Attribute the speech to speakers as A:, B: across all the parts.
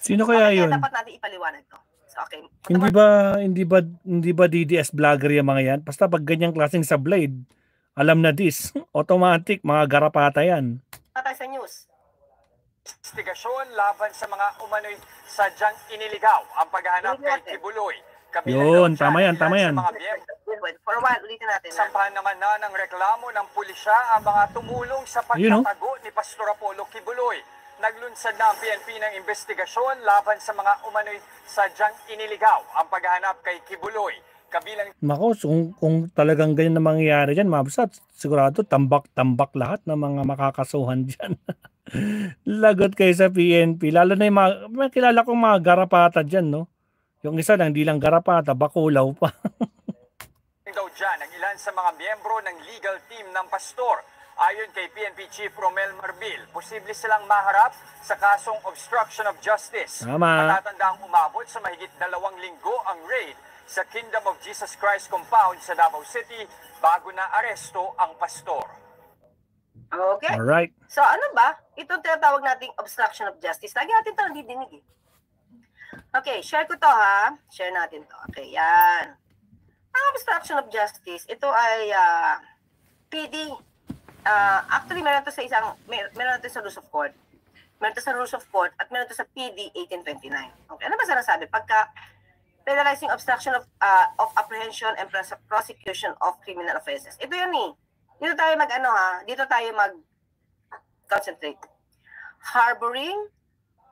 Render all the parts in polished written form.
A: Sino kaya
B: Okay,
A: yun?
B: dapat natin ipaliwanag to. So, okay.
A: Hindi ba DDS vlogger yung mga yan? Basta pag ganyang klaseng sablay, alam na this. Automatic, mga garapata yan.
B: Patay sa news.
C: Investigasyon laban sa mga umano'y sadyang iniligaw ang paghahanap kay Kibuloy.
A: Yun, tama yan.
B: For a while, ulitin natin.
C: Sampahan naman na ng reklamo ng pulisya ang mga tumulong sa pagtatago ni Pastor Apollo Kibuloy. Naglunsad na ang PNP ng investigasyon laban sa mga umano'y sadyang iniligaw ang paghahanap kay Kibuloy. Kabilang...
A: Nako, kung talagang ganyan na mangyayari dyan, mabsat, sigurado tambak-tambak lahat ng mga makakasuhan dyan. Lagot kayo sa PNP. Lalo na yung mga kilala kong mga garapata dyan, no? Yung isa lang, hindi lang garapata, bakulaw pa.
C: daw dyan ang ilan sa mga miyembro ng legal team ng pastor. Ayon kay PNP Chief Romel Marbil, posible silang maharap sa kasong obstruction of justice. Matatandang umabot sa mahigit 2 linggo ang raid sa Kingdom of Jesus Christ compound sa Davao City bago na aresto ang pastor.
B: Okay.
A: Alright.
B: So ano ba? Itong tinatawag nating obstruction of justice. Lagi natin ito nandidinig eh. Okay, share ko to ha. Share natin to. Okay, yan. Ang obstruction of justice, ito ay PD. Actually, meron to sa rules of court. Meron to sa rules of court at meron to sa PD 1829. Okay, ano ba sinasabi? Pagka penalizing obstruction of apprehension and prosecution of criminal offenses. Ito yun eh. Dito tayo dito tayo mag-concentrate. Harboring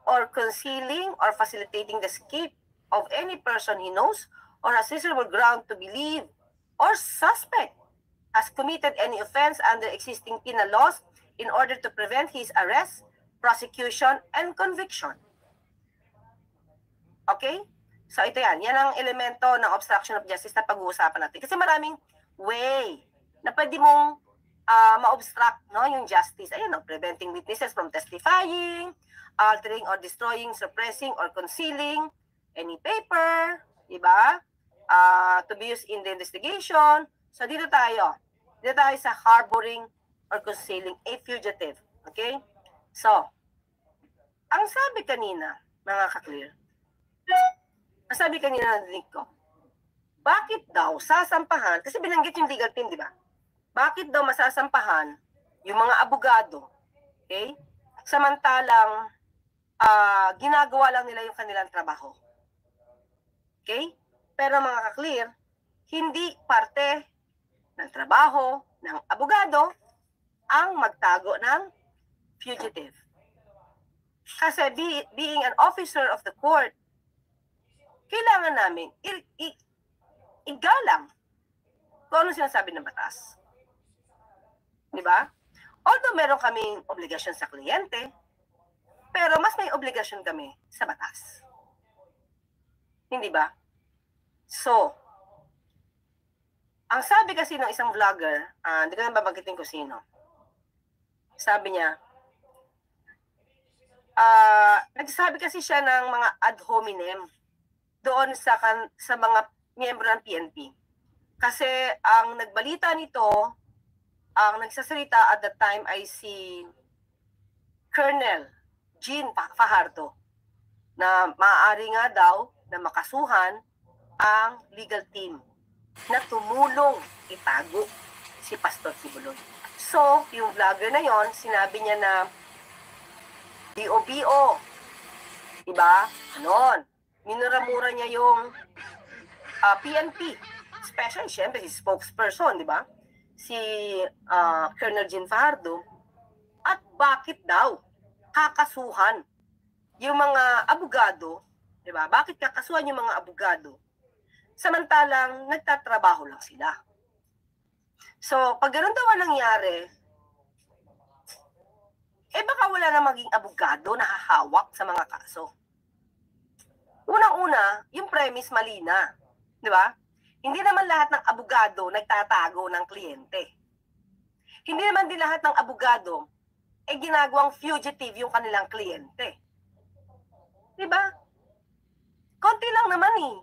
B: or concealing or facilitating the escape of any person he knows or has reasonable ground to believe or suspect has committed any offense under existing penal laws in order to prevent his arrest, prosecution, and conviction. Okay? So ito yan. Yan ang elemento ng obstruction of justice na pag-uusapan natin. Kasi maraming way na pwede mong ma-obstruct yung justice. Ayun, preventing witnesses from testifying, altering or destroying, suppressing, or concealing any paper, diba? To be used in the investigation. So dito tayo. Dito tayo sa harboring or concealing a fugitive. Okay? So, ang sabi kanina, mga ka-clear, ang sabi kanina narinig ko, bakit daw sasampahan, kasi binanggit yung legal team, di ba? Bakit daw masasampahan yung mga abogado, okay? Samantalang ginagawa lang nila yung kanilang trabaho. Okay? Pero mga ka-clear, hindi parte ng trabaho ng abogado ang magtago ng fugitive. Kasi being an officer of the court, kailangan namin igalang kung ano sinasabi ng batas. Diba? Although meron kaming obligasyon sa kliyente, pero mas may obligasyon kami sa batas. Hindi ba? So, ang sabi kasi ng isang vlogger, hindi ko na babanggitin ko sino, sabi niya, nagsasabi kasi siya ng mga ad hominem doon sa mga miyembro ng PNP. Kasi ang nagbalita nito, ang nagsasalita at that time ay si Colonel Jean Fajardo na maaari nga daw na makasuhan ang legal team na tumulong itago si Pastor Kibuloy. So, yung vlogger na yon, sinabi niya na BO-BO. Diba? Ganon. Minuramura niya yung PNP. Especially, syempre, si spokesperson, di ba? Si Colonel Jean Fajardo. At bakit daw kakasuhan yung mga abogado, di ba? Bakit kakasuhan yung mga abogado? Samantalang nagtatrabaho lang sila. So, pag ganoon daw ang nangyari, baka wala na maging abogado na hahawak sa mga kaso. Unang-una, yung premise mali na. Di ba? Hindi naman lahat ng abogado nagtatago ng kliyente. Hindi naman din lahat ng abogado ginagawang fugitive yung kanilang kliyente. Di ba? Konti lang naman eh.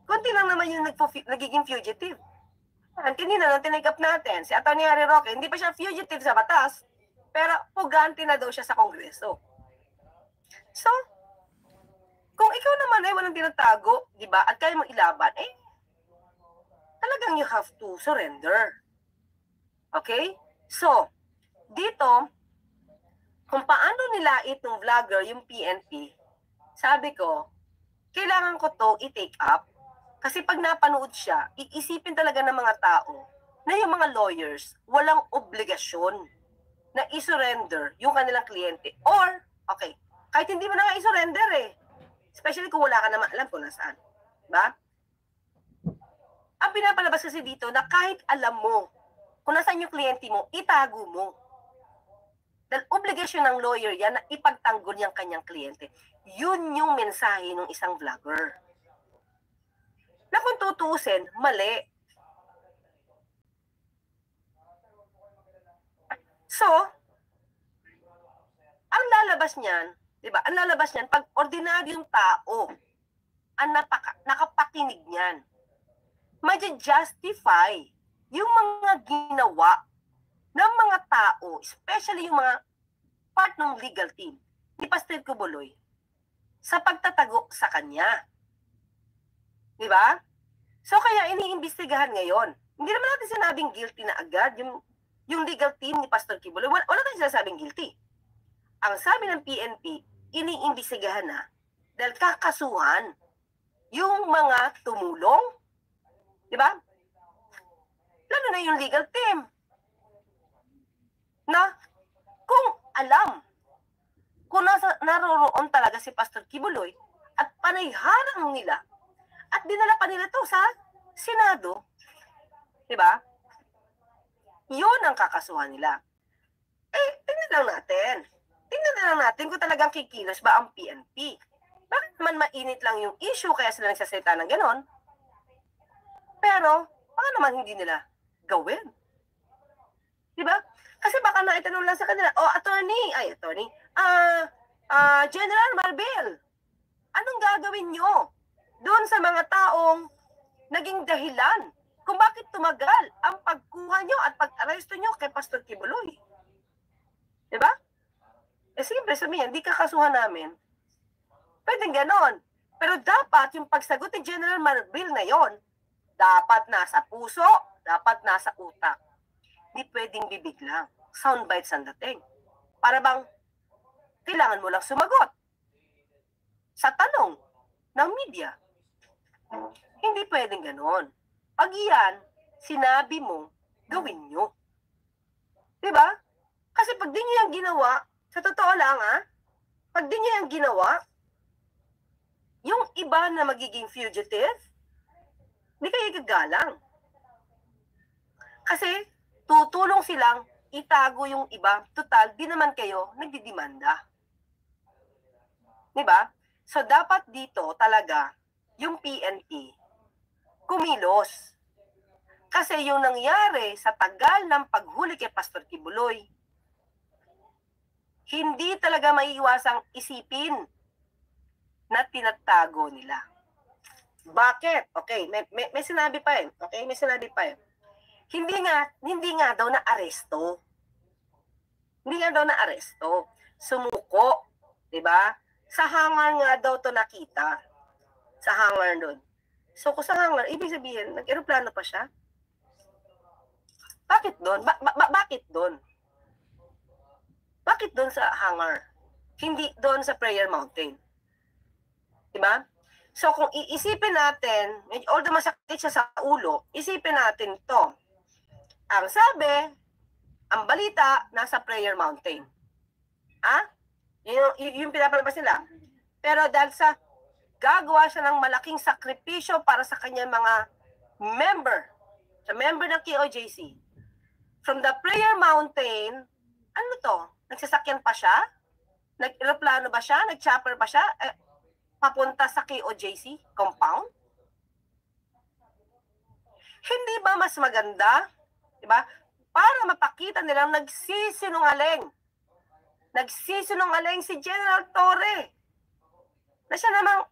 B: Konti lang naman yung nagiging fugitive. Kanina nang tinigap natin, si Atty. Harry Roque, hindi pa siya fugitive sa batas, pero pugante na daw siya sa Kongreso. So, ng tinatago, di ba, at kaya mong ilaban, talagang you have to surrender. Okay? So, dito, kung paano nilait ng vlogger yung PNP, sabi ko, kailangan ko to i-take up. Kasi pag napanood siya, iisipin talaga ng mga tao na yung mga lawyers walang obligasyon na i-surrender yung kanilang kliyente. Or, okay, kahit hindi mo na nga i-surrender especially kung wala ka naman alam kung nasaan. Diba? Ang pinapalabas kasi dito na kahit alam mo kung nasaan yung kliyente mo, itago mo. Dahil obligasyon ng lawyer yan na ipagtanggol yung kanyang kliyente. Yun yung mensahe ng isang vlogger. Na kung tutuusin, mali. So, ang lalabas niyan, di ba? Ang lalabas niyan, pag ordinaryong tao ang nakapakinig niyan, ma-justify yung mga ginawa ng mga tao, especially yung mga part ng legal team ni Pastor Kibuloy sa pagtatago sa kanya. Di ba? So kaya iniimbestigahan ngayon. Hindi naman natin sinabing guilty na agad yung legal team ni Pastor Kibuloy. Wala tayong sinasabing guilty. Ang sabi ng PNP, iniimbestigahan na dahil kakasuhan yung mga tumulong. Di ba? Lalo na yung legal team. Na kung alam, kung naroroon talaga si Pastor Kibuloy at panayharang nila at dinala pa nila to sa Senado, di ba? Yun ang kakasuhan nila. Tingnan lang natin. Tingnan na lang natin kung talagang kikilos ba ang PNP. Bakit naman mainit lang yung issue kaya sila nagsasalita ng ganon? Pero, baka naman hindi nila gawin. Di ba? Kasi baka naitanong lang sa kanila, attorney, General Marbel, anong gagawin nyo doon sa mga taong naging dahilan kung bakit tumagal ang pagkuha nyo at pag-aresto nyo kay Pastor Kibuloy? Diba? Siyempre sabihin, hindi kakasuhan namin. Pwedeng ganon. Pero dapat yung pagsagot ni General Marbel na yon, dapat nasa puso, dapat nasa utak. Hindi pwedeng bibig lang. Soundbites ang dating. Para bang kailangan mo lang sumagot sa tanong ng media. Hindi pwedeng ganon. Pag iyan, sinabi mo, gawin nyo. Diba? Kasi pag di nyo yung ginawa, sa totoo lang pag di nyo yung ginawa, yung iba na magiging fugitive, hindi kayo gagalang. Kasi tutulong silang itago yung iba. Total, di naman kayo nagdidemanda. Diba? So, dapat dito talaga yung PNP kumilos. Kasi yung nangyari sa tagal ng paghuli kay Pastor Kibuloy, hindi talaga maiiwasang isipin na tinatago nila. Bakit? Okay, may sinabi pa yun. Okay, may sinabi pa yun. Hindi nga daw na aresto. Hindi nga daw na aresto. Sumuko, 'di ba? Sa hangar nga daw to nakita. Sa hangar doon. So kung sa hangar, ibig sabihin, nag-eroplano pa siya? Bakit doon? Bakit doon? Bakit doon sa hangar? Hindi doon sa Prayer Mountain. 'Di ba? So kung iisipin natin, although masakit siya sa ulo, isipin natin 'to. Ang sabi, ang balita, nasa Prayer Mountain. Yung pinapalabas nila. Pero dahil sa gagawa siya ng malaking sakripisyo para sa kanyang mga member ng KOJC. From the Prayer Mountain, ano to? Nagsasakyan pa siya? Nag-aeroplano ba siya? Nag-chopper pa siya? Papunta sa KOJC compound? Hindi ba mas maganda? Diba? Para mapakita nilang nagsisinungaling. Nagsisinungaling si General Torre. Na siya namang,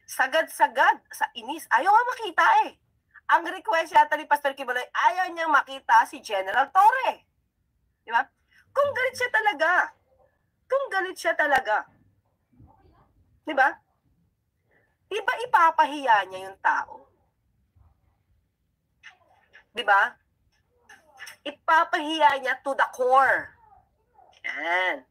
B: sagad-sagad sa inis. Ayaw nga makita Ang request yata ni Pastor Kibuloy, ayaw niyang makita si General Torre. Diba? Kung galit siya talaga. Diba? Di ba ipapahiya niya yung tao? Di ba? Ipapahiya niya to the core. Yan.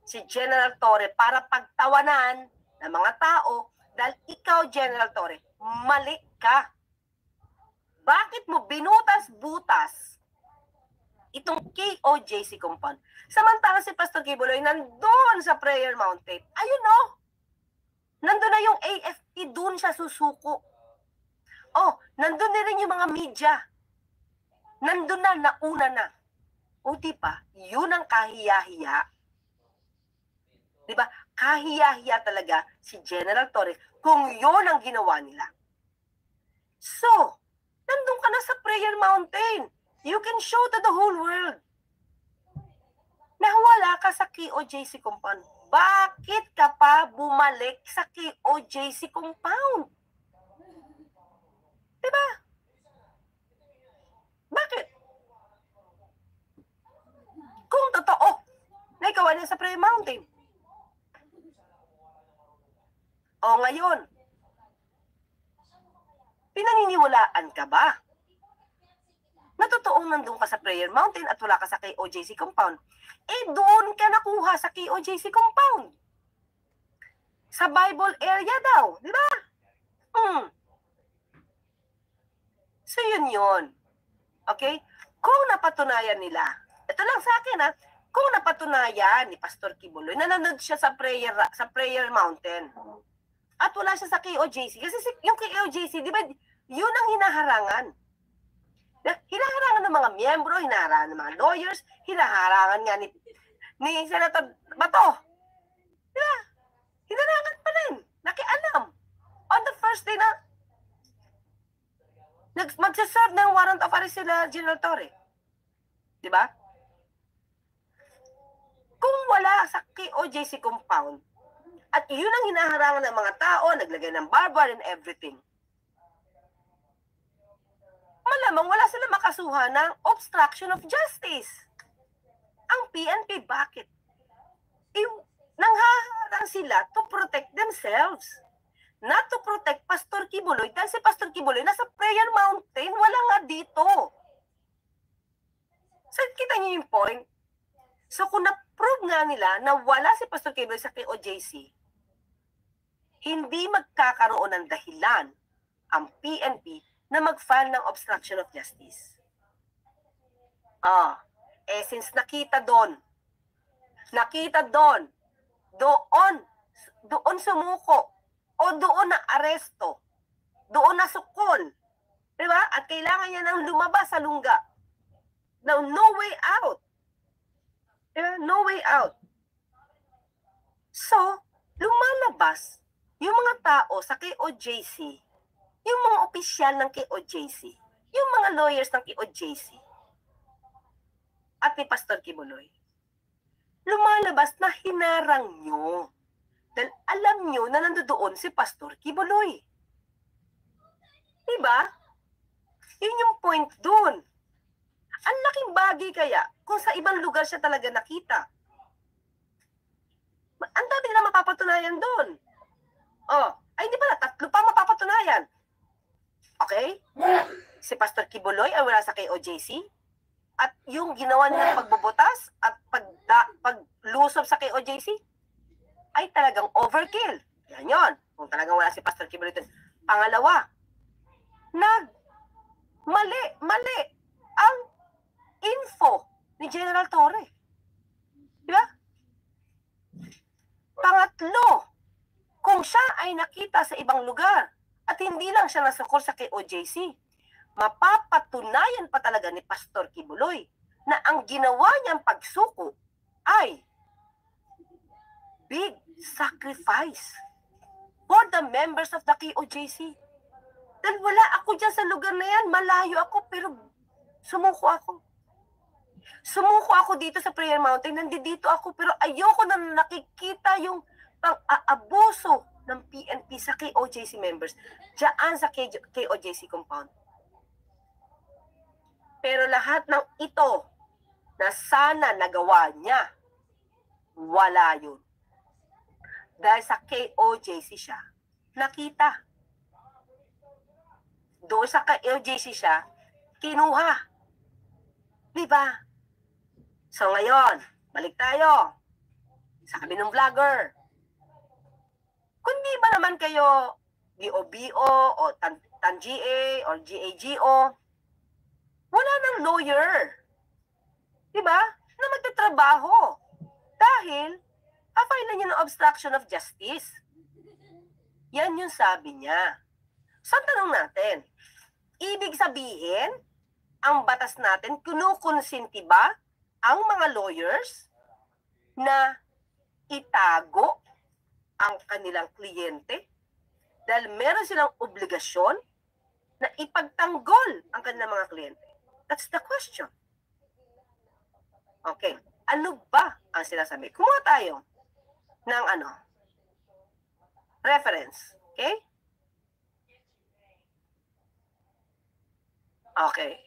B: Si General Torre para pagtawanan ng mga tao dahil ikaw, General Torre, mali ka. Bakit mo binutas-butas itong KOJC compound? Samantala si Pastor Kibuloy nandun sa Prayer Mountain. Ayun o. Nandun na yung AFP, dun siya susuko. Oh, nandun na rin yung mga media. Nandun na, nauna na. O diba, yun ang kahiya-hiya. Diba, kahiya-hiya talaga si General Torre kung yun ang ginawa nila. So, nandun ka na sa Prayer Mountain. You can show to the whole world na wala ka sa KOJC compound. Bakit ka pa bumalik sa KOJC compound? Diba? Bakit? Kung totoo na ikaw na sa Prayer Mountain. O ngayon, pinaniniwalaan ka ba na totoong nandun ka sa Prayer Mountain at wala ka sa KOJC compound? Eh doon ka nakuha sa KOJC compound. Sa Bible area daw, di ba? So yun. Okay? Kung napatunayan nila, ito lang sa akin ha, kung napatunayan ni Pastor Kibuloy na nanood siya sa prayer mountain at wala siya sa KOJC, kasi yung KOJC, di ba, yun ang hinaharangan. Hinaharangan ng mga miyembro, hinaharangan ng mga lawyers, hinaharangan nga ni Senator Bato. Diba? Hinaharangan pa rin. Nakialam. On the first day na magsaserve ng warrant of arrest sila General Torre. Diba? Kung wala sa KOJC compound, at yun ang hinaharangan ng mga tao, naglagay ng barbed and everything, malamang wala sila makasuhan ng obstruction of justice. Ang PNP, bakit? Nanghaharang sila to protect themselves. Not to protect Pastor Kibuloy. Dahil si Pastor Kibuloy nasa Prayer Mountain, wala nga dito. So, kita niyo yung point? So, kung na-prove nga nila na wala si Pastor Kibuloy sa KOJC, hindi magkakaroon ng dahilan ang PNP na mag-file ng obstruction of justice. Since nakita doon sumuko, o doon na aresto, doon na sukol, diba? At kailangan niya nang lumabas sa lungga. Now, no way out. Diba? No way out. So, lumalabas yung mga tao sa KOJC, yung mga opisyal ng KOJC, yung mga lawyers ng KOJC, at ni Pastor Kibuloy, lumalabas na hinarang nyo. Dahil alam nyo na nandoon si Pastor Kibuloy. Diba? Yun yung point dun. Ang laking bagay kaya kung sa ibang lugar siya talaga nakita. Ang dami na mapapatunayan dun. Ay hindi pala, 3 pa mapapatunayan. Okay? Si Pastor Kibuloy ay wala sa KOJC. At yung ginawa nilang pagbubutas at paglusob sa KOJC ay talagang overkill. Yan yun. Kung talagang wala si Pastor Kibuloy. Pangalawa, mali ang info ni General Torre. Diba? Pangatlo, kung siya ay nakita sa ibang lugar at hindi lang siya nasukol sa KOJC, mapapatunayan pa talaga ni Pastor Kibuloy na ang ginawa niyang pagsuko ay big sacrifice for the members of the KOJC. Dahil wala ako dyan sa lugar na yan, malayo ako, pero sumuko ako. Sumuko ako dito sa Prayer Mountain, nandito ako, pero ayoko na nakikita yung pang-aabuso ng PNP sa KOJC members dyan sa KOJC compound. Pero lahat ng ito na sana nagawa niya, wala yun. Dahil sa KOJC siya nakita. Doon sa LJC siya, kinuha. Diba? So ngayon, balik tayo. Sabi ng vlogger, kung di ba naman kayo BOBO o TANGA or GAGO, wala nang lawyer. Diba? Na magtatrabaho. Dahil, pa-file niya ng obstruction of justice. Yan yung sabi niya. So, tanong natin, ibig sabihin, ang batas natin, kinukonsinti ba ang mga lawyers na itago ang kanilang kliyente dahil meron silang obligasyon na ipagtanggol ang kanilang mga kliyente? That's the question. Okay. Ano ba ang sinasabi? Kumuha tayo ng reference. Okay? Okay.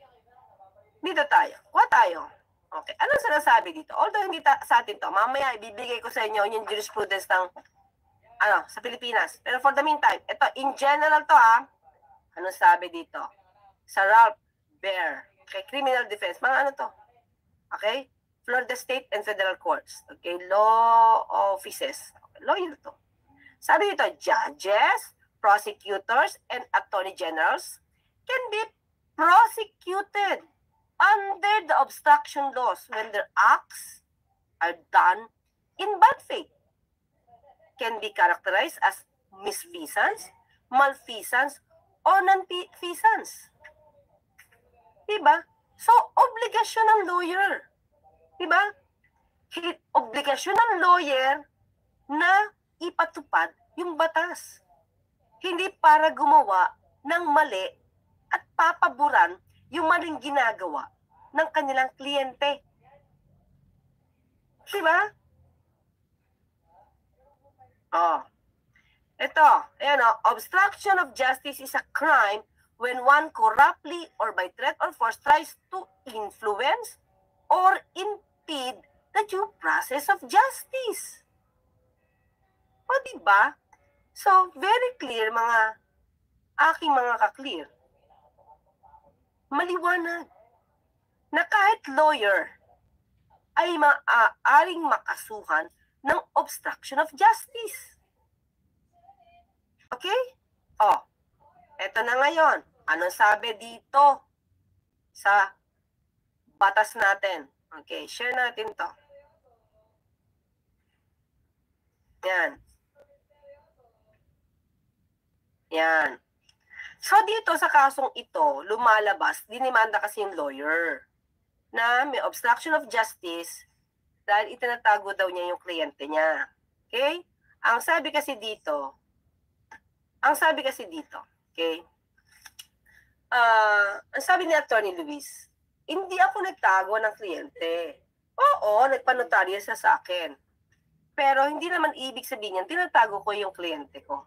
B: Dito tayo. Kuha tayo. Okay. Anong sinasabi dito? Although hindi sa atin to, mamaya ibibigay ko sa inyo yung jurisprudence ng sa Pilipinas. Pero for the meantime, ito, in general to anong sabi dito? Sa Ralph Baer. Okay, criminal defense. Mga to? Okay? Florida State and Federal Courts. Okay, law offices. Okay, lawyer to. Sabi dito, judges, prosecutors, and attorney generals can be prosecuted under the obstruction laws when their acts are done in bad faith. Can be characterized as misfeasance, malfeasance, or non-feasance. Diba? So, obligasyon ng lawyer. Diba? Obligasyon ng lawyer na ipatupad yung batas. Hindi para gumawa ng mali at papaboran yung maling ginagawa ng kanilang kliyente. Diba? Ito, ayan obstruction of justice is a crime when one corruptly or by threat or force tries to influence or impede the due process of justice. O diba? So, very clear aking mga ka-clear. Maliwanag na kahit lawyer ay maaaring makasuhan ng obstruction of justice. Okay? Eto na ngayon. Anong sabi dito sa batas natin? Okay, share natin to. Yan. Yan. So dito sa kasong ito, lumalabas, dinimanda kasi yung lawyer na may obstruction of justice dahil itinatago daw niya yung kliyente niya. Okay? Ang sabi kasi dito, okay? Ang sabi ni Attorney Luis, hindi ako nagtago ng kliyente. Oo, nagpanotaryo siya sa akin. Pero hindi naman ibig sabihin yan, tinatago ko yung kliyente ko.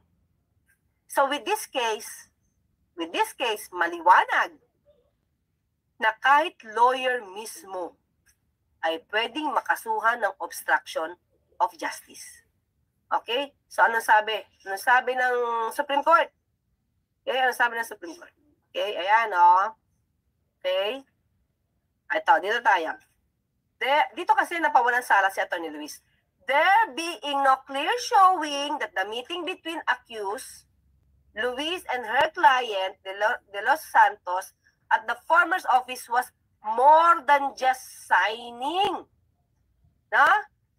B: So with this case, maliwanag na kahit lawyer mismo ay pwedeng makasuhan ng obstruction of justice. Okay? So ano sabi? Ano sabi ng Supreme Court? Okay, ano sabi ng Supreme Court? Okay, ayan Okay? Ito, dito tayo. Dito kasi napawalan sala si Atty. Luis. There being no clear showing that the meeting between accused Luis and her client, De Los Santos, at the former's office was more than just signing.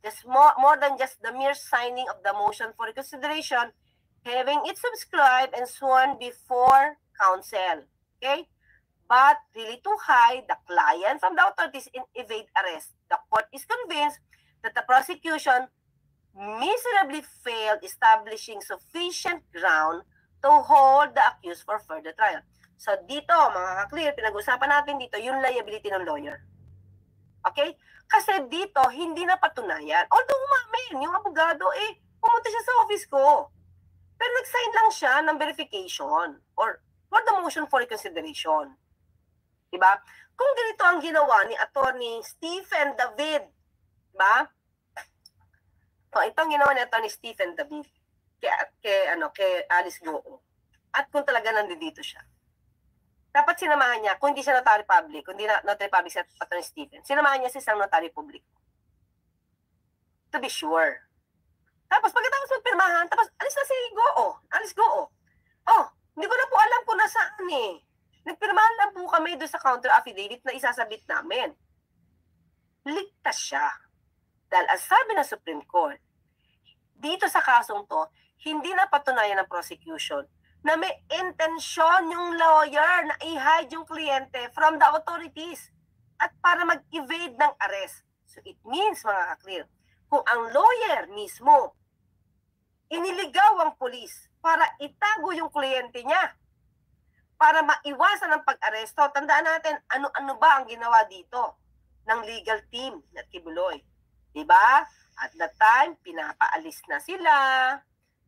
B: Just more than just the mere signing of the motion for reconsideration, having it subscribed and sworn before counsel. Okay? But really to hide the client from the authorities and evade arrest. The court is convinced that the prosecution miserably failed establishing sufficient ground to hold the accused for further trial. So dito, mga ka-clear, pinag-usapan natin dito yung liability ng lawyer. Okay? Kasi dito, hindi na patunayan. Although umamin, yung abogado, pumunta siya sa office ko. Pero nag-sign lang siya ng verification or for the motion for reconsideration. Diba? Kung ganito ang ginawa ni Attorney Stephen David, diba? Itong ginawa ni Attorney Stephen David kay kay Alice Goo. At kung talaga nandito siya. Dapat sinamahan niya, kung hindi siya notary public, kung hindi notary public si Atty. Stephen, sinamahan niya si isang notary public. To be sure. Tapos pagkatapos magpirmahan, tapos alis na si Goo. Alice Goo. Oh, hindi ko na po alam kung nasaan eh. Nagpirmahan lang po kami doon sa counter affidavit na isasabit namin. Ligtas siya. Dahil ang sabi ng Supreme Court, dito sa kasong to, hindi na patunayan ng prosecution na may intensyon yung lawyer na i-hide yung kliyente from the authorities at para mag-evade ng arrest. So it means, mga ka-clear, kung ang lawyer mismo iniligaw ang pulis para itago yung kliyente niya, para maiwasan ang pag-aresto, tandaan natin ano-ano ba ang ginawa dito ng legal team na Kibuloy. Diba? At that time, pinapaalis na sila.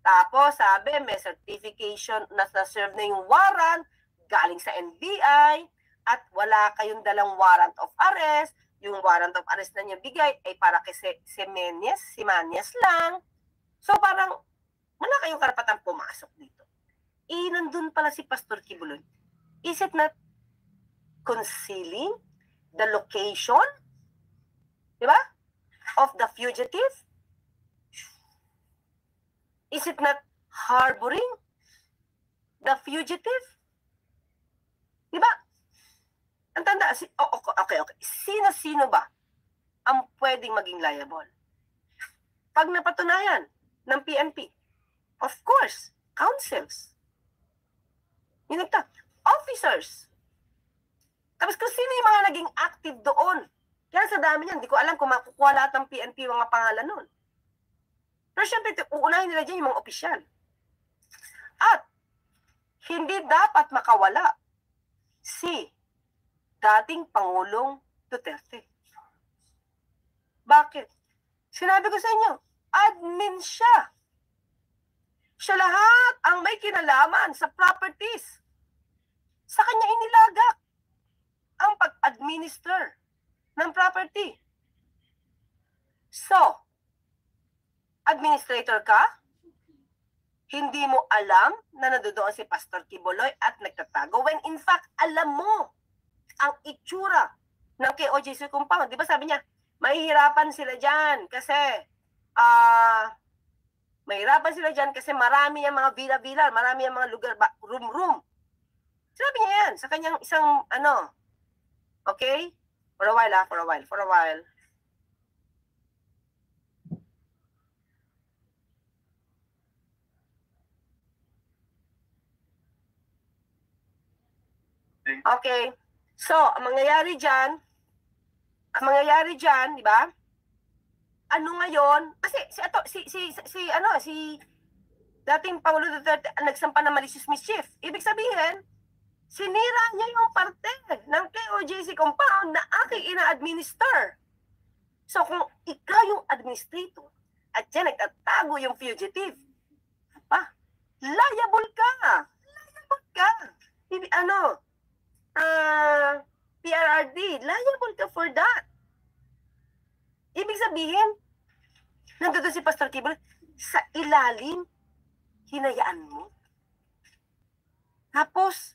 B: Tapos, sabi, may certification na na-serve na yung warrant galing sa NBI at wala kayong dalang warrant of arrest. Yung warrant of arrest na niya bigay ay para kay si Manias lang. So, parang wala kayong karapatang pumasok dito. Nandun pala si Pastor Kibuloy. Is it not concealing the location? Diba? Of the fugitive? Is it not harboring the fugitive? Diba? Ang tanda, okay. Sino-sino ba ang pwedeng maging liable? Pag napatunayan ng PNP, of course, counsels. Officers. Tapos kung sino yung mga naging active doon. Kaya sa dami niyan, hindi ko alam kung makukuha lahat ng PNP mga pangalan nun. Pero syempre, uunahin nila dyan yung mga opisyal. At, hindi dapat makawala si dating Pangulong Duterte. Bakit? Sinabi ko sa inyo, admin siya. Siya lahat ang may kinalaman sa properties. Sa kanya inilagak ang pag-administer ng property. So, administrator ka, hindi mo alam na nandoon si Pastor Kibuloy at nagtatago when in fact alam mo ang itsura ng KOJC compound. Di ba sabi niya, mahihirapan sila dyan kasi marami yung mga villa-villa, marami yung mga lugar, room-room. Sabi niya yan sa kanyang isang okay? For a while. Okay. So, ang mangyayari dyan, di ba? Ano ngayon? Kasi si dating Pangulo Duterte nagsampa ng malicious mischief. Ibig sabihin, sinira niya yung parte ng KOJC compound na aking ina-administer. So, kung ikaw yung administrator at yan nagtatago yung fugitive, liable ka. PRRD, liable ka for that. Ibig sabihin, nandito si Pastor Kibuloy, sa ilalim, hinayaan mo. Tapos,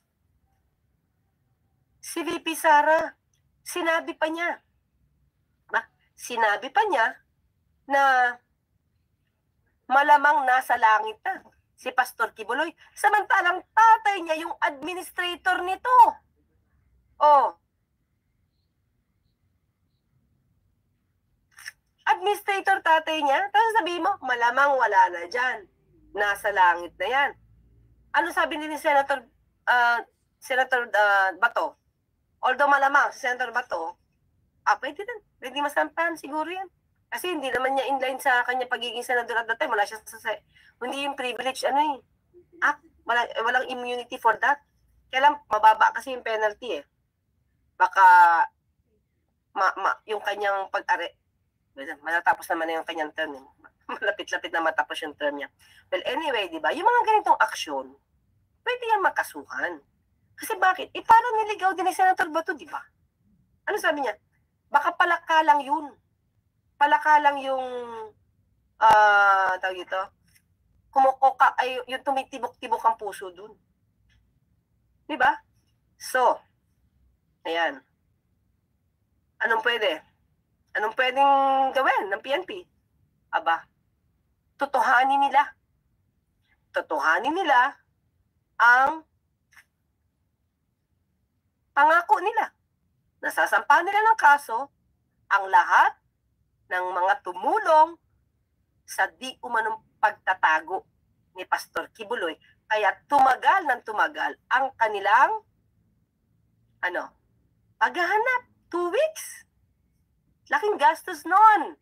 B: si VP Sara, sinabi pa niya na malamang nasa langit na si Pastor Kibuloy. Samantalang tatay niya yung administrator nito. Oh. Administrator tatay niya, tapos sabihin mo, malamang wala na dyan. Nasa langit na yan. Ano sabi ni Senator Bato? Although malamang si Senator Bato, pwede masampahan siguro yan. Kasi hindi naman niya inline sa kanya pagiging senador at that time. Wala siya hindi yung privilege, walang immunity for that. Kailan mababa kasi yung penalty eh. Baka yung kanyang matatapos naman yung kanyang term. Malapit-lapit na matapos yung term niya. Well, anyway, di ba? Yung mga ganitong aksyon, pwede yan makasuhan. Kasi bakit? Parang niligaw din ni Senator Bato, di ba? Ano sabi niya? Baka palakalang yun. Palakalang yung, tawag ito, kumukuka, ay yung tumitibok-tibok ang puso dun. Di ba? So, ayan. Anong pwede? Anong pwedeng gawin ng PNP? Aba, totohanin nila. Totohanin nila ang pangako nila. Nasasampahan nila ng kaso ang lahat ng mga tumulong sa di umanong pagtatago ni Pastor Kibuloy. Kaya tumagal ng tumagal ang kanilang paghahanap. 2 weeks. Laking gastos nun.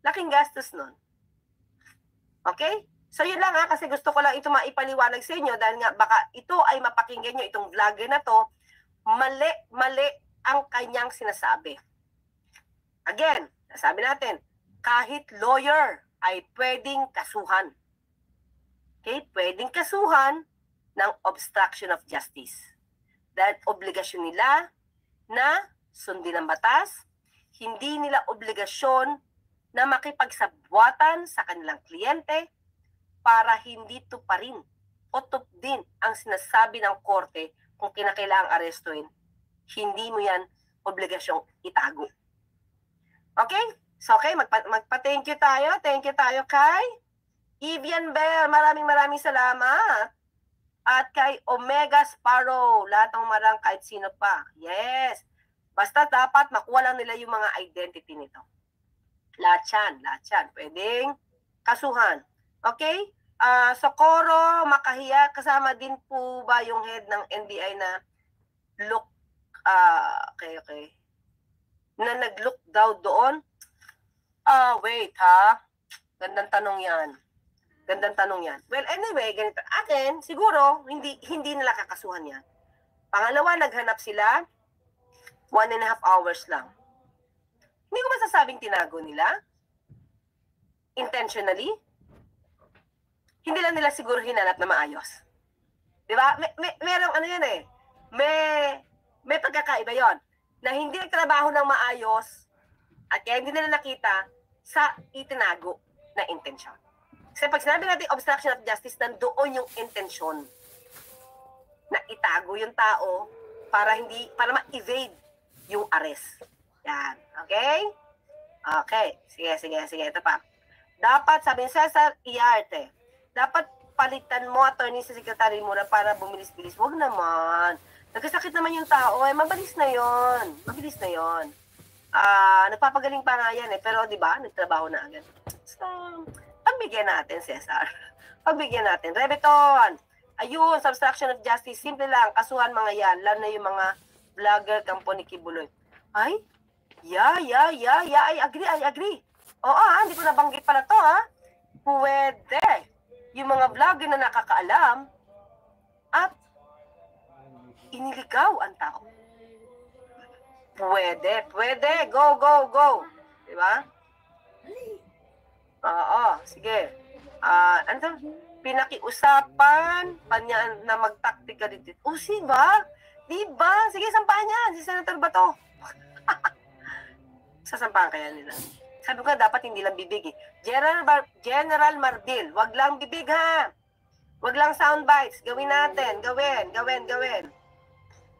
B: Laking gastos nun. Okay? So yun lang kasi gusto ko lang ito maipaliwanag sa inyo dahil nga baka ito ay mapakinggan nyo, itong vlogger na to, mali ang kanyang sinasabi. Again, nasabi natin, kahit lawyer ay pwedeng kasuhan. Okay? Pwedeng kasuhan ng obstruction of justice. Dahil obligasyon nila na sundin ang batas, hindi nila obligasyon na makipagsabwatan sa kanilang kliyente para hindi tuparin o tupdin ang sinasabi ng korte kung kinakailangang arestuin. Hindi mo yan obligasyong itago. Okay? So, okay, magpa-thank you tayo. Thank you tayo kay Evian Bell. Maraming salamat. At kay Omega Sparrow. Lahat ng marang kahit sino pa. Yes. Basta dapat makuha lang nila yung mga identity nito. Lahat yan. Pwedeng kasuhan. Okay? Socorro, Makahiya, kasama din po ba yung head ng NBI na okay. Na nag-look daw doon? Wait ha. Gandang tanong yan. Well, anyway, ganito. Akin, siguro, hindi nila kakasuhan yan. Pangalawa, naghanap sila 1.5 hours lang. Hindi ko masasabing tinago nila. Intentionally. Hindi lang nila siguro hinanap na maayos. Di ba? Merong yan eh. May pagkakaiba yon na hindi nagtrabaho ng maayos at kaya hindi nila nakita sa itinago na intensyon. Kasi pag sinabi natin obstruction of justice, nandoon yung intensyon na itago yung tao para ma-evade yung arrest. Yan. Okay? Okay. Sige. Ito pa. Dapat, sabi ni Cesar Iarte, dapat palitan mo, attorney, sa secretary mo na para bumilis-bilis. Huwag naman. Nagkasakit naman yung tao. Mabilis na yon. Nagpapagaling pa nga yan eh. Pero di ba, nagtrabaho na agad. So, pagbigyan natin, Cesar. Pagbigyan natin. Rebeton. Ayun, obstruction of justice. Simple lang. Kasuhan mga yan. Lalo na yung mga vlogger, kampo ni Kibuloy. Ay, I agree. Oo hindi ko nabanggit pala to Pwede. Yung mga vlogger na nakakaalam at iniligaw ang tao. Pwede. Go. Diba? Oo, sige. Pinakiusapan na magtaktika dito. Diba? Sige, sampahan niya. Si Senator Bato. Sasampahan kaya nila. Sabi ko dapat hindi lang bibig eh. General Marbil, wag lang bibig ha. Wag lang sound bites. Gawin natin. Gawin.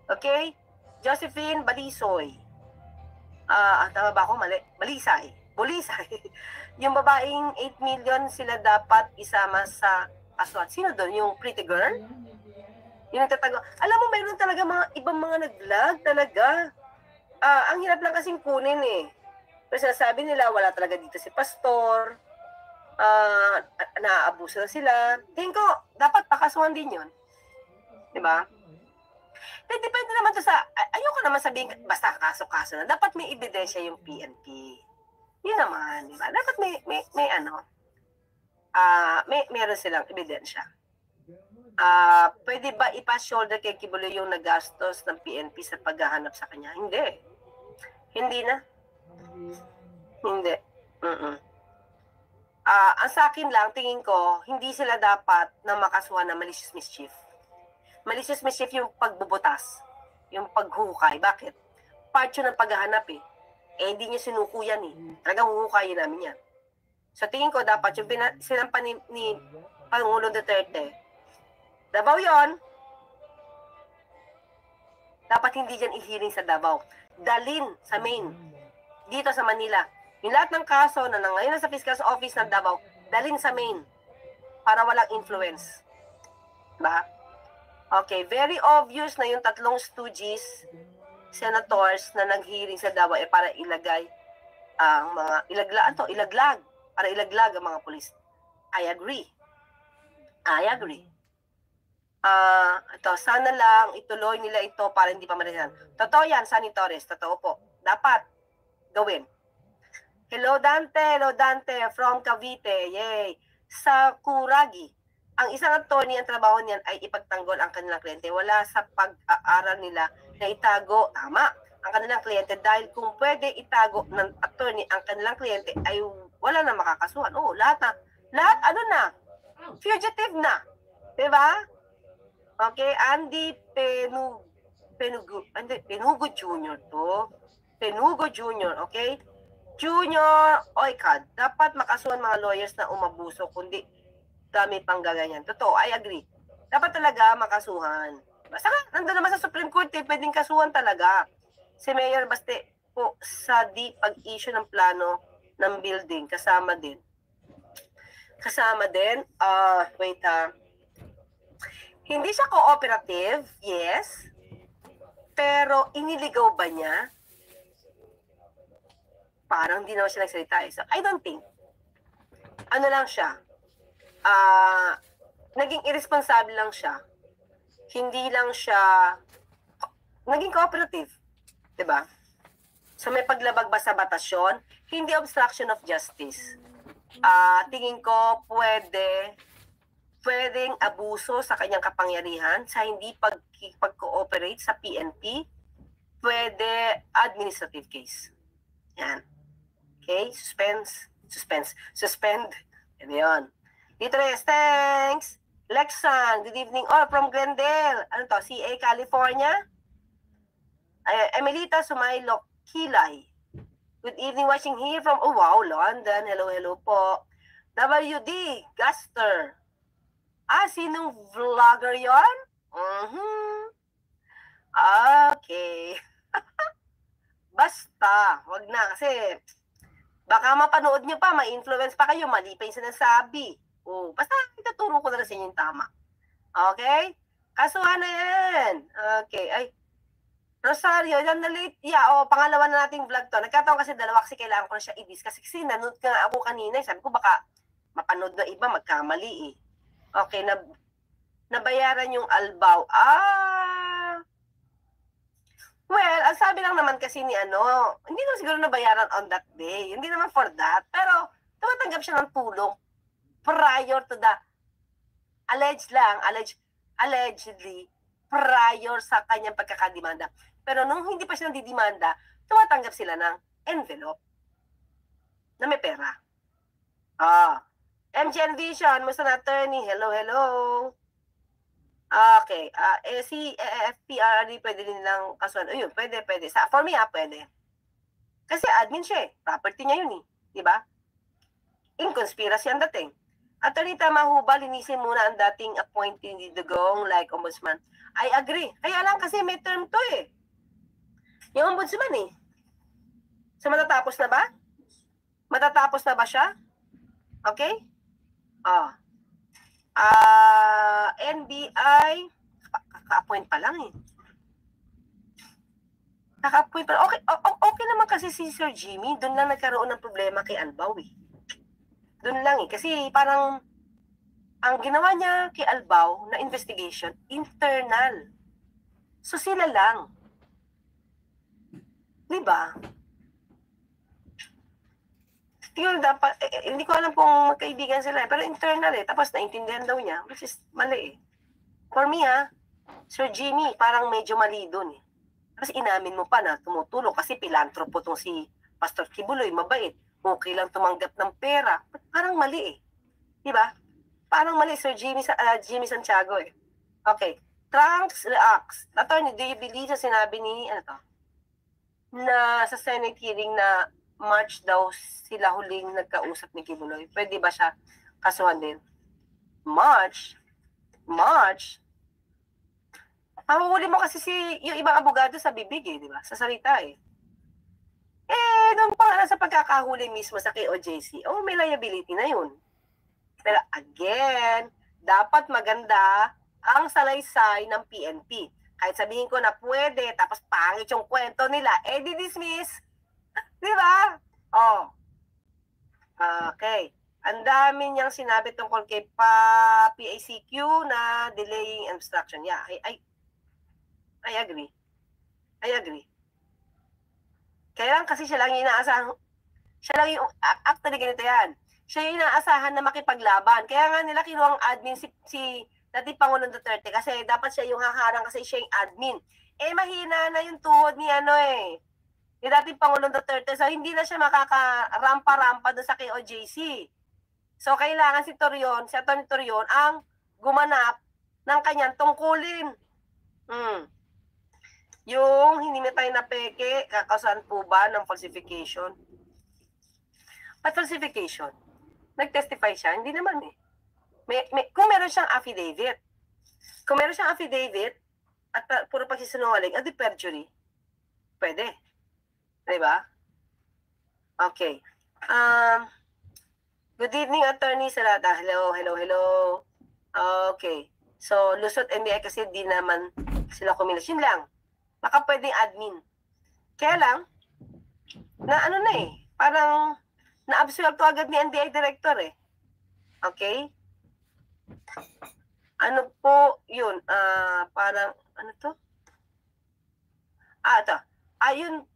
B: Okay? Josephine Balisoy. Tama ba ako? Mali. Bulisay. Yung babaeng 8 million sila dapat isama sa kasuhan. Sino doon? Yung pretty girl? Yung nagtatago. Alam mo, mayroon talaga mga ibang mga nag-vlog talaga. Ang hirap lang kasing kunin eh. Pero sinasabi nila, wala talaga dito si Pastor. Naaabuso na sila. Tingin ko, dapat pakasuhan din yun. Diba? Depende naman to sa, ayoko naman sabihin, basta kaso-kaso na. Dapat may ebidensya yung PNP. Yun naman, diba? Dapat meron silang ebidensya. Pwede ba ipa-shoulder kay Kibuloy yung nagastos ng PNP sa paghahanap sa kanya? Hindi na. Hindi. Ang sa akin lang, tingin ko, hindi sila dapat na makasuhan na malicious mischief. Malicious mischief yung pagbubutas, yung paghukay. Bakit? Part yun ng paghahanap eh. Hindi niya sinuko yan eh. Talagang huhukayin namin yan. So tingin ko dapat yung sinampa ni Pangulong Duterte, Davao yon, dapat hindi dyan i-hearing sa Davao. Dalin sa main, dito sa Manila. Yung lahat ng kaso na ngayon sa Fiscal's Office ng Davao, dalin sa main para walang influence. Ba? Okay, very obvious na yung tatlong stooges, senators na nag-hearing sa Davao para ilagay ang mga ilaglag ang mga pulis. I agree. Ito, sana lang ituloy nila ito para hindi pa marisan. Totoo yan, Sunny Torres. Totoo po. Dapat gawin. Hello Dante from Cavite. Yay. Sa Kuragi, ang isang attorney, ang trabaho niyan ay ipagtanggol ang kanilang kliyente. Wala sa pag-aaral nila na itago, tama, ang kanilang kliyente dahil kung pwede itago ng attorney ang kanilang kliyente ay wala na makakasuhan. Oo, lahat ano na, fugitive na. Diba? Okay, Andy Penugo Jr. to. Penugo Jr., okay? Junior Oikad, dapat makasuhan mga lawyers na umabuso, kundi dami pang gaganyan. Totoo, I agree. Dapat talaga makasuhan. Basta nandun naman sa Supreme Court, pwedeng kasuhan talaga. Si Mayor Baste po sa pag-issue ng plano ng building, kasama din. Hindi siya cooperative, yes. Pero iniligaw ba niya? Parang hindi naman siya nagsalita. So, I don't think. Ano lang siya? Naging irresponsible lang siya. Hindi lang siya naging cooperative. Diba? So, may paglabag ba sa batas yun? Hindi obstruction of justice. Tingin ko pwedeng abuso sa kanyang kapangyarihan sa hindi pag-cooperate sa PNP. Pwede administrative case. Yan. Okay? Suspend. Yan yun. Litres, thanks. Lexan, good evening. All from Glendale. Ano to? CA, California? Emelita Sumaylok, Kilay. Good evening, watching here from, London. Hello po. WD, Gaster. Sinong vlogger yon? Okay. Basta, wag na kasi baka mapanood nyo pa, ma-influence pa kayo, mali pa yung sinasabi. Basta ituturo ko na sa inyo yung tama. Okay? Kasuhan na yan. Okay. Ay, Rosario, yan na late. Pangalawa na nating vlog to. Nagkataon kasi dalawa kasi kailangan ko na siya i-dis. Kasi nanood ka nga ako kanina. Sabi ko baka mapanood na iba, magkamali eh. Okay, nabayaran yung albaw. Well, ang sabi lang naman kasi ni hindi naman siguro nabayaran on that day. Hindi naman for that. Pero, tumatanggap siya ng tulong prior to the allegedly prior sa kanyang pagkakademanda. Pero nung hindi pa siya nagdidemanda, tumatanggap sila ng envelope na may pera. MGN Vision, musta na attorney? Hello. Okay. Si FPRD pwede din lang kasuhan. Ayun, pwede. For me, pwede. Kasi admin siya eh. Property niya yun eh. Diba? Inconspiracy ang dating. Attorney Tamahuba, linisin muna ang dating appointee ni Dugong like ombudsman. I agree. Kaya lang kasi may term to eh. Yung ombudsman eh. So matatapos na ba? Matatapos na ba siya? Okay? NBI, kaka-appoint pa lang eh. Kaka-appoint pa lang. Okay naman kasi si Sir Jimmy, doon lang nagkaroon ng problema kay Albaw eh. Doon lang eh. Kasi parang ang ginawa niya kay Albaw na investigation, internal. So sila lang. Diba? Dapat, hindi ko alam kung magkaibigan sila pero internal eh. Tapos naintindihan daw niya, which is mali eh. For me Sir Jimmy, parang medyo mali doon eh. Tapos inamin mo pa na tumutulong kasi pilantropo tong si Pastor Kibuloy, mabait. Okay lang tumanggap ng pera. Parang mali eh. Diba? Parang mali, Sir Jimmy Santiago eh. Okay. Trunks reacts. Attorney, do you believe sa sinabi ni, na sa Senate hearing na March daw sila huling nagkausap ni Kibuloy. Pwede ba siya kasuhan din? March? Mahuhuli mo kasi yung ibang abogado sa bibig eh, di ba? Sa salita eh. Doon pa sa pagkakahuli mismo sa KOJC, may liability na yun. Pero again, dapat maganda ang salaysay ng PNP. Kahit sabihin ko na pwede, tapos pangit yung kwento nila, di-dismiss. Di ba? Okay. Ang dami niyang sinabi tungkol kay PACQ na delaying obstruction. Yeah, I agree. Kaya lang kasi siya lang yung inaasahan. Actually ganito yan. Siya yung inaasahan na makipaglaban. Kaya nga nila kinuha ang admin si dating Pangulong Duterte kasi dapat siya yung haharang kasi siya yung admin. Mahina na yung tuhod ni ni dating Pangulong Duterte. So hindi na siya makakarampa-rampa doon sa KOJC. So kailangan si Atty. Torion ang gumanap ng kanyang tungkulin. Yung hindi na tayo na peke, kakausahan po ba ng falsification? But falsification, nag-testify siya? Hindi naman eh. Kung meron siyang affidavit, at puro pagsisinungaling, di perjury, pwede. Diba? Okay. Good evening, Attorney Salata. Hello. Okay. So, Lusot NBI kasi di naman sila kumilos. Yun lang. Baka pwedeng admin. Kaya lang, parang na-absuelto agad ni NBI Director eh. Okay? Ano po yun? Parang, ano to? Ito. Ayun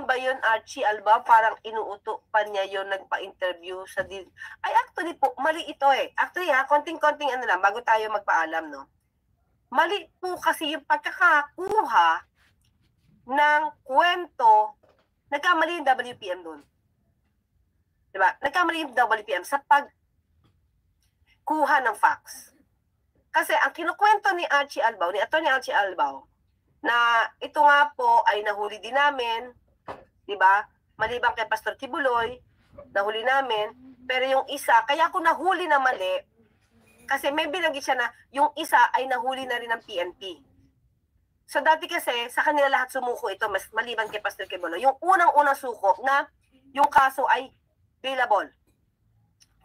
B: ba yun, Archie Albao? Parang inuuto pa niya yun, nagpa-interview sa actually po, mali ito eh. Actually konting-konting lang, bago tayo magpaalam, no? Mali po kasi yung pagkakakuha ng kwento, nagkamali yung WPM doon. Diba? Nagkamali yung WPM sa pagkuha ng facts. Kasi ang kinukwento ni Atty. Archie Albao, na ito nga po ay nahuli din namin, diba? Maliban kay Pastor Kibuloy, nahuli namin, pero yung isa, kaya ako nahuli na mali, kasi may binanggit siya na yung isa ay nahuli na rin ng PNP. So dati kasi, sa kanila lahat sumuko ito, mas maliban kay Pastor Kibuloy, yung unang-unang suko na yung kaso ay bailable.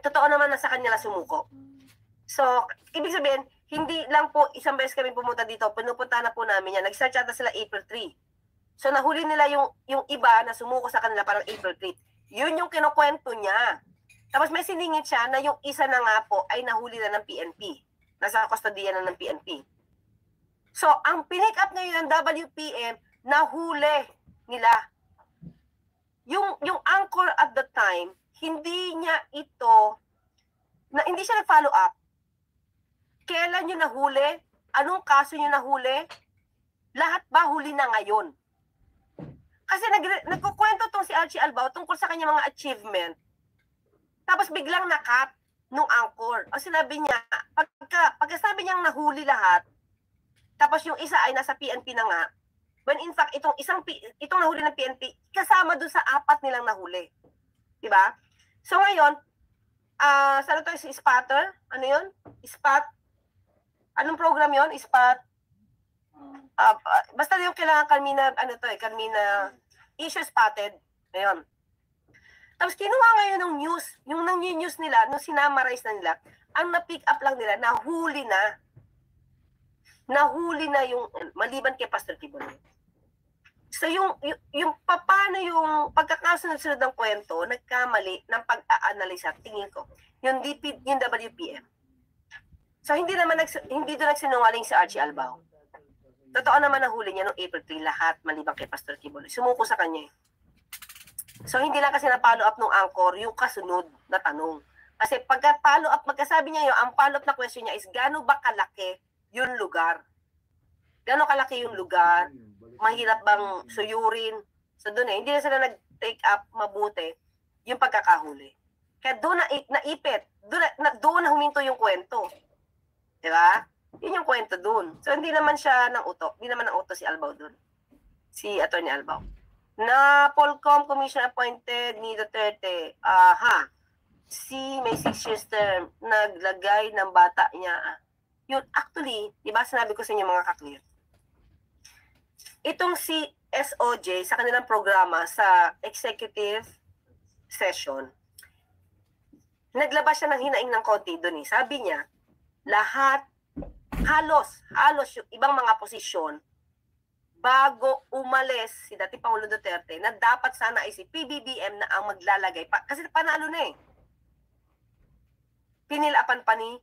B: Totoo naman na sa kanila sumuko. So, ibig sabihin, hindi lang po isang beses kami pumunta dito, pinupunta na po namin yan. Nag-search ata sila April 3. So, nahuli nila yung iba na sumuko sa kanila parang April 3. Yun yung kinukwento niya. Tapos may siningit siya na yung isa na nga po ay nahuli na ng PNP. Nasa kustodiya na ng PNP. So, ang pinick up ngayon ng WPM, nahuli nila. Yung anchor at the time, hindi niya ito, hindi siya nag-follow up. Kailan nyo nahuli? Anong kaso nyo nahuli? Lahat ba huli na ngayon? Kasi nagkukwento tong si Archie Albao tungkol sa kanyang mga achievement. Tapos biglang nakat nung anchor. O sinabi niya, pagkasabi niyang nahuli lahat, tapos yung isa ay nasa PNP na nga, when in fact, itong nahuli ng PNP, kasama dun sa 4 nilang nahuli. Diba? So ngayon, saan ito? Si Spatter? Ano yun? Spat? Anong program yon? Spat? Basta yung kailangan Carmina, Carmina issue spotted. Ngayon. Tapos kinuha ngayon ng news, yung news nila, nung sinamarize na nila, ang na-pick up lang nila, nahuli na yung, maliban kay Pastor Kibuloy. So yung paano yung pagkakasunod-sunod ng kwento, nagkamali ng pag-a-analyze tingin ko, yung WPM. So hindi doon nagsinungaling si Archie Albao. Totoo naman nahuli niya noong April 3 lahat, maliban kay Pastor Kibuloy. Sumuko sa kanya eh. So hindi lang kasi na-follow up ng anchor yung kasunod na tanong. Kasi pagka-follow up, magkasabi niya yun, ang follow up na question niya is gaano ba kalaki yung lugar? Gaano kalaki yung lugar? Mahirap bang suyurin? So doon hindi na sila nag-take up mabuti yung pagkakahuli. Kaya doon naipit. Doon na huminto yung kwento. Diba? Yun yung kwento doon. So hindi naman siya ng uto. Hindi naman ng uto si Albao doon. Si Atty. Albao. Na Polcom Commission appointed ni Duterte, may 6 years term, naglagay ng bata niya. Yun, actually, di ba sinabi ko sa inyo mga kaklir, itong si SOJ sa kanilang programa sa executive session, naglabas siya ng hinaing ng konti doon eh. Sabi niya, lahat, halos yung ibang mga posisyon, bago umalis si dating Pangulo Duterte, na dapat sana ay si PBBM na ang maglalagay. Kasi panalo na eh. Pinilapan pa ni,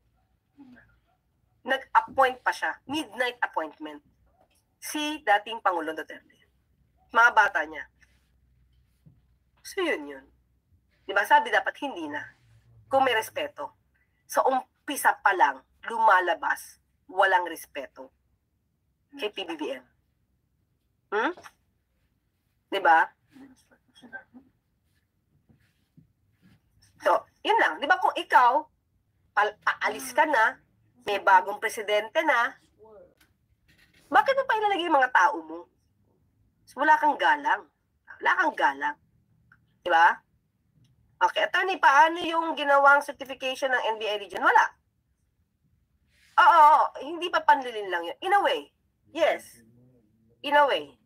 B: nag-appoint pa siya, midnight appointment, si dating Pangulo Duterte. Mga bata niya. So yun. Diba sabi dapat hindi na. Kung may respeto. So umpisa pa lang, lumalabas, walang respeto kay PBBM. Diba? So, yun lang. Diba kung ikaw, paalis ka na, may bagong presidente na, bakit mo pa ilalagay yung mga tao mo? So, wala kang galang. Diba? Okay, attorney, paano yung ginawang certification ng NBI region? Wala. Oo, hindi pa panlilin lang yun. In a way, yes. In a way.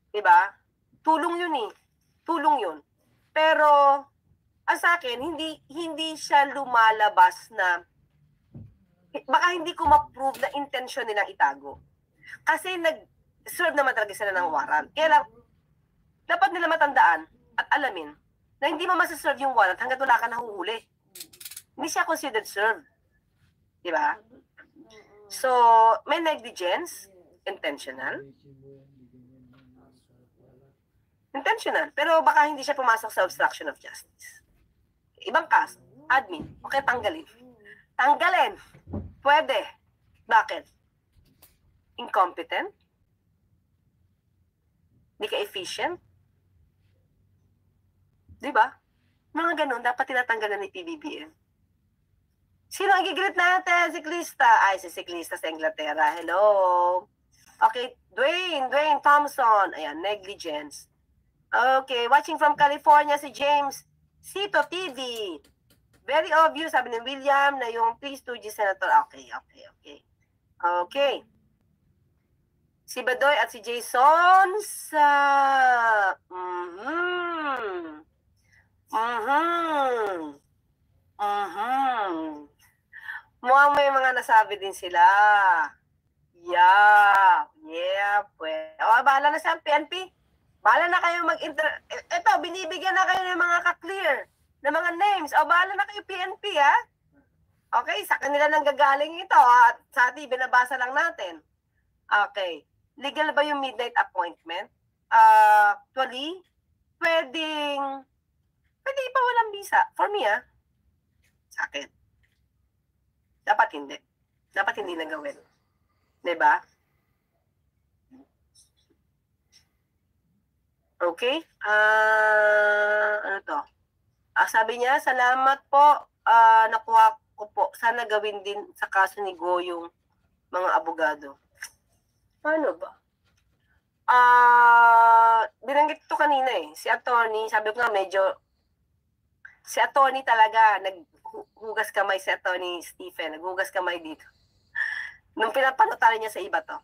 B: Diba? Tulong yun eh. Tulong yun. Pero, sa akin, hindi siya lumalabas na, baka hindi ko ma-prove na intention nilang itago. Kasi nag-serve naman talaga sila ng warrant. Kaya lang, dapat nila matandaan at alamin na hindi mo masaserve yung warrant hanggat wala ka nahuhuli. Hindi siya considered served. Diba? So, may negligence, intentional, pero baka hindi siya pumasok sa obstruction of justice. Ibang kaso, admin, okay, tanggalin, pwede. Bakit? Incompetent? Hindi ka efficient? Diba? Mga ganun, dapat tinatanggalan ni PBBM. Sino ang gigreet natin? Siklista. Ay, si siklista sa Inglaterra. Hello. Okay, Dwayne Thompson. Ayan, negligence. Okay, watching from California si James Sito TV. Very obvious, sabi ni William, na yung 3 Stooges Senator. Okay. Si Badoy at si Jason sa... Mukhang may mga nasabi din sila. Yeah, pues. O, bahala na sa PNP. Bahala na kayo Ito, binibigyan na kayo ng mga ka-clear, ng mga names. O, bahala na kayo PNP, ha? Okay, sa kanila nang gagaling ito, at sa atin, binabasa lang natin. Okay. Legal ba yung midnight appointment? Actually, pwede pa walang visa. For me, ha? Sa akin. Dapat hindi na gawin. Diba? Okay? Ano to? Sabi niya, salamat po. Nakuha ko po. Sana gawin din sa kaso ni Go yung mga abogado. Paano ba? Binanggit ito kanina eh. Si attorney, sabi ko nga si attorney talaga, naghugas kamay si attorney Stephen. Naghugas kamay dito. Nung pinapanotaran niya sa iba to.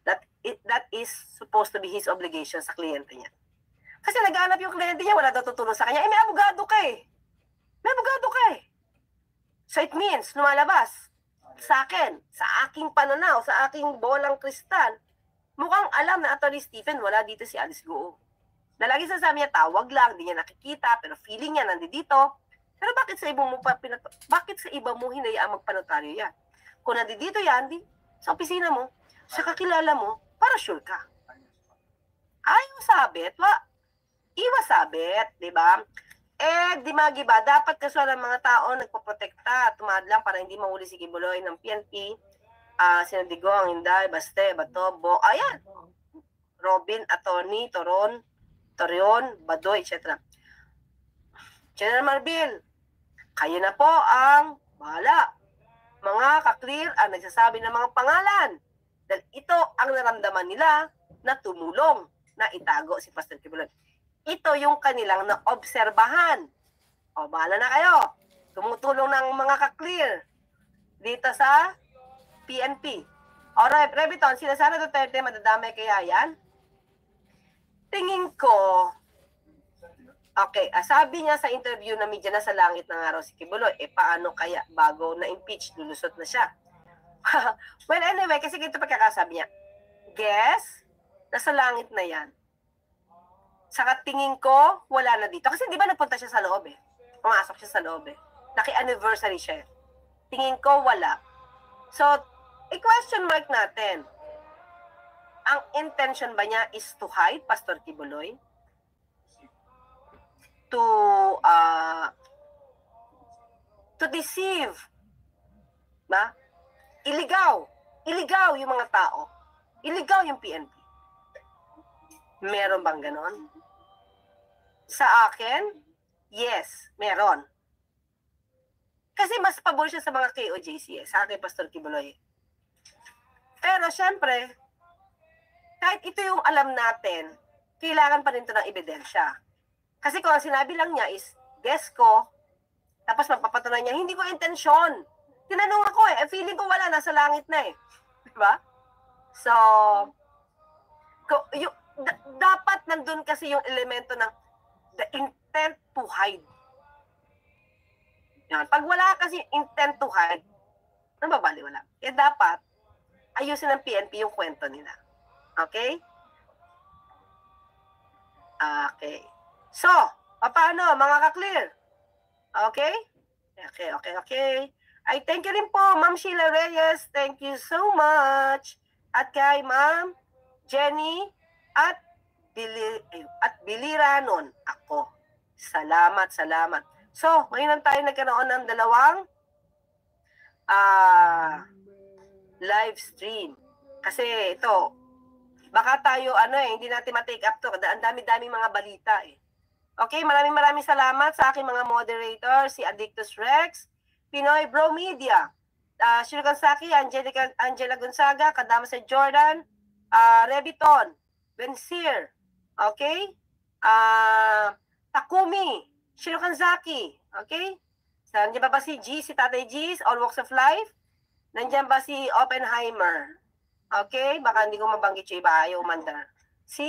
B: That is supposed to be his obligation sa kliyente niya. Kasi naghanap yung kliyente niya, wala daw tutulong sa kanya. May abogado ka eh. So it means, lumalabas sa akin, sa aking pananaw, sa aking bolang kristal, mukhang alam na Atty. Stephen, wala dito si Alice Goo. Na lagi sasabi niya, tawag lang, hindi niya nakikita, pero feeling niya nandito. Pero bakit sa iba mo hinayaang magpanotaryo yan? Kung nandito yan, sa opisina mo, sa kakilala mo, para sure ka. Iwas sabit, di ba? Di magiba, dapat kasuhan ng mga tao nagpoprotekta, tumadlang para hindi mahuli si Kibuloy ng PNP, sino Digong, Inday, Baste, Batobo, ayan, Robin, Attorney, Torion, Badoy, etc. General Marbil, kayo na po ang bahala. Mga ka-clear ang nagsasabi ng mga pangalan. Dahil ito ang naramdaman nila na tumulong, na itago si Pastor Kibuloy. Ito yung kanilang naobserbahan. O, bahala na kayo. Tumutulong ng mga ka-clear dito sa PNP. O, Reviton, sila sana Duterte, madadamay kaya yan? Tingin ko, okay, sabi niya sa interview na media na sa langit ng araw si Kibuloy, paano kaya bago na-impeach, lulusot na siya? Well, anyway, kasi ganito pagkakasabi niya, guess, nasa langit na yan. Saka tingin ko, wala na dito. Kasi di ba nagpunta siya sa loob Pumasok siya sa loob Naki-anniversary siya. Tingin ko, wala. So, i-question mark natin. Ang intention ba niya is to hide Pastor Kibuloy? To deceive? Ba? Iligaw yung mga tao. Iligaw yung PNP. Meron bang ganon? Sa akin, yes, meron. Kasi mas pabor siya sa mga KOJC sa akin, Pastor Kibuloy. Pero syempre, kahit ito yung alam natin, kailangan pa rin ito ng ebidensya. Kasi kung ang sinabi lang niya is, guess ko, tapos magpapatunan niya, hindi ko intensyon. Tinanong ako feeling ko wala, nasa langit na Diba? So, dapat nandun kasi yung elemento ng the intent to hide. Yan. Pag wala kasi intent to hide, nababaliwala. Kaya dapat, ayusin ng PNP yung kwento nila. Okay? Okay. So, paano, mga ka-clear? Okay? Okay. Ay, thank you rin po, Ma'am Sheila Reyes. Thank you so much. At kay Ma'am Jenny at Biliranon ako. Salamat. So, ngayon tayo nagkaroon ng dalawang live stream. Kasi ito, baka tayo, hindi natin ma-take up to. Ang dami-dami mga balita Okay, maraming salamat sa aking mga moderator, si Addictus Rex, Pinoy Bro Media, Shiro Gansaki, Angela Gonzaga, Kadama sa Jordan, Reviton, Bensir, okay? Takumi, Shiro Kanzaki, okay? So, nandiyan ba si G, si Tatay G's, All Walks of Life? Nandiyan ba si Oppenheimer? Okay? Baka hindi ko mabanggit yung iba, ayaw umandar. Si